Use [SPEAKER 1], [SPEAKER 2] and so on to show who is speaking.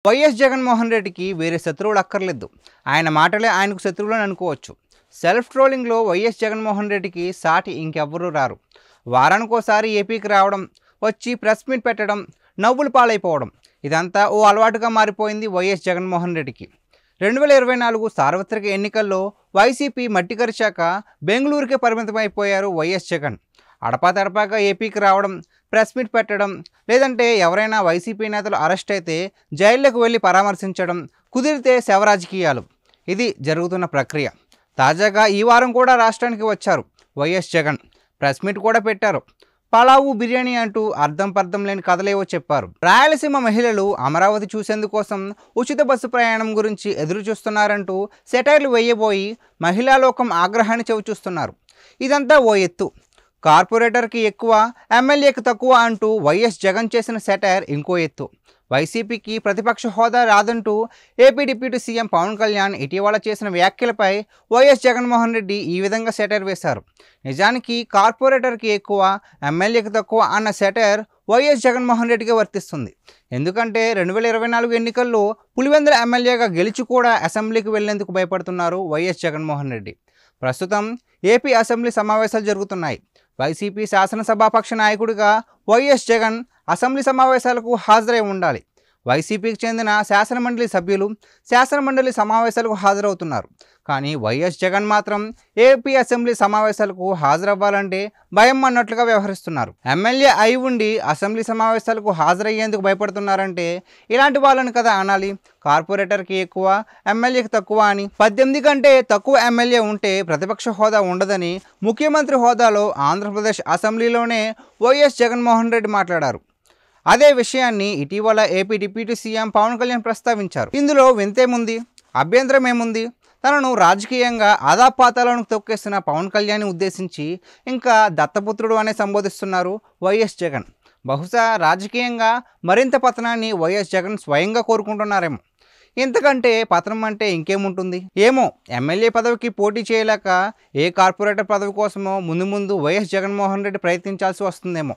[SPEAKER 1] YS Jaganmohan రెడ్డికి వేరే శత్రువులు అక్కర్లేదు. ఆయన మాటలే ఆయనకు శత్రువులని అనుకోవచ్చు. సెల్ఫ్ ట్రోలింగ్లో వైఎస్ జగన్మోహన్ రెడ్డికి సాటి ఇంకెవ్వరూ రారు. వారానికోసారి ఏపీకి రావడం, వచ్చి ప్రెస్ మీట్ పెట్టడం, నవ్వులు పాలైపోవడం, ఇదంతా ఓ అలవాటుగా మారిపోయింది వైఎస్ జగన్మోహన్ రెడ్డికి. 2024 సార్వత్రిక ఎన్నికల్లో వైసీపీ మట్టికరిచాక బెంగళూరుకే పరిమితమైపోయారు వైఎస్ జగన్. అడపాతడపాగా ఏపీకి రావడం, ప్రెస్ మీట్ పెట్టడం, లేదంటే ఎవరైనా వైసీపీ నేతలు అరెస్ట్ అయితే జైళ్లకు వెళ్ళి పరామర్శించడం, కుదిరితే శవ రాజకీయాలు, ఇది జరుగుతున్న ప్రక్రియ. తాజాగా ఈ వారం కూడా రాష్ట్రానికి వచ్చారు వైఎస్ జగన్. ప్రెస్ మీట్ కూడా పెట్టారు. పలావు బిర్యానీ అంటూ అర్థం పర్థం లేని కథలేవో చెప్పారు. రాయలసీమ మహిళలు అమరావతి చూసేందుకోసం ఉచిత బస్సు ప్రయాణం గురించి ఎదురు చూస్తున్నారంటూ సెటైర్లు వేయబోయి మహిళా లోకం ఆగ్రహాన్ని చవిచూస్తున్నారు. ఇదంతా ఓ ఎత్తు. కార్పొరేటర్కి ఎక్కువ, ఎమ్మెల్యేకి తక్కువ అంటూ వైఎస్ జగన్ చేసిన సెటైర్ ఇంకో ఎత్తు. వైసీపీకి ప్రతిపక్ష హోదా రాదంటూ AP deputy CM Pawan Kalyan ఇటీవల చేసిన వ్యాఖ్యలపై వైఎస్ జగన్మోహన్ రెడ్డి ఈ విధంగా సెటైర్ వేశారు. నిజానికి కార్పొరేటర్కి ఎక్కువ, ఎమ్మెల్యేకి తక్కువ అన్న సెటైర్ వైఎస్ జగన్మోహన్ రెడ్డికి వర్తిస్తుంది. ఎందుకంటే 2024 ఎన్నికల్లో పులివెందుల ఎమ్మెల్యేగా గెలిచి కూడా అసెంబ్లీకి వెళ్లేందుకు భయపడుతున్నారు వైఎస్ జగన్మోహన్ రెడ్డి. ప్రస్తుతం ఏపీ అసెంబ్లీ సమావేశాలు జరుగుతున్నాయి. వైసీపీ శాసనసభాపక్ష నాయకుడిగా వైఎస్ జగన్ అసెంబ్లీ సమావేశాలకు హాజరై ఉండాలి. వైసీపీకి చెందిన శాసనమండలి సభ్యులు శాసనమండలి సమావేశాలకు హాజరవుతున్నారు. కానీ వైఎస్ జగన్ మాత్రం ఏపీ అసెంబ్లీ సమావేశాలకు హాజరవ్వాలంటే భయం అన్నట్లుగా వ్యవహరిస్తున్నారు. ఎమ్మెల్యే అయి ఉండి అసెంబ్లీ సమావేశాలకు హాజరయ్యేందుకు భయపడుతున్నారంటే ఇలాంటి వాళ్ళని కదా అనాలి. కార్పొరేటర్కి ఎక్కువ, ఎమ్మెల్యేకి తక్కువ అని. 18 కంటే తక్కువ ఎమ్మెల్యే ఉంటే ప్రతిపక్ష హోదా ఉండదని ముఖ్యమంత్రి హోదాలో ఆంధ్రప్రదేశ్ అసెంబ్లీలోనే వైఎస్ జగన్మోహన్ రెడ్డి మాట్లాడారు. అదే విషయాన్ని ఇటీవల AP deputy CM Pawan Kalyan ప్రస్తావించారు. ఇందులో వింతేముంది, అభ్యంతరం ఏముంది? తనను రాజకీయంగా ఆదాపాతాలను తొక్కేసిన పవన్ కళ్యాణ్ని ఉద్దేశించి ఇంకా దత్తపుత్రుడు అనే సంబోధిస్తున్నారు వైఎస్ జగన్. బహుశా రాజకీయంగా మరింత పతనాన్ని వైఎస్ జగన్ స్వయంగా కోరుకుంటున్నారేమో. ఇంతకంటే పతనం అంటే ఇంకేముంటుంది ఏమో. ఎమ్మెల్యే పదవికి పోటీ చేయలేక ఏ కార్పొరేటర్ పదవి కోసమో ముందు వైఎస్ జగన్మోహన్ రెడ్డి ప్రయత్నించాల్సి వస్తుందేమో.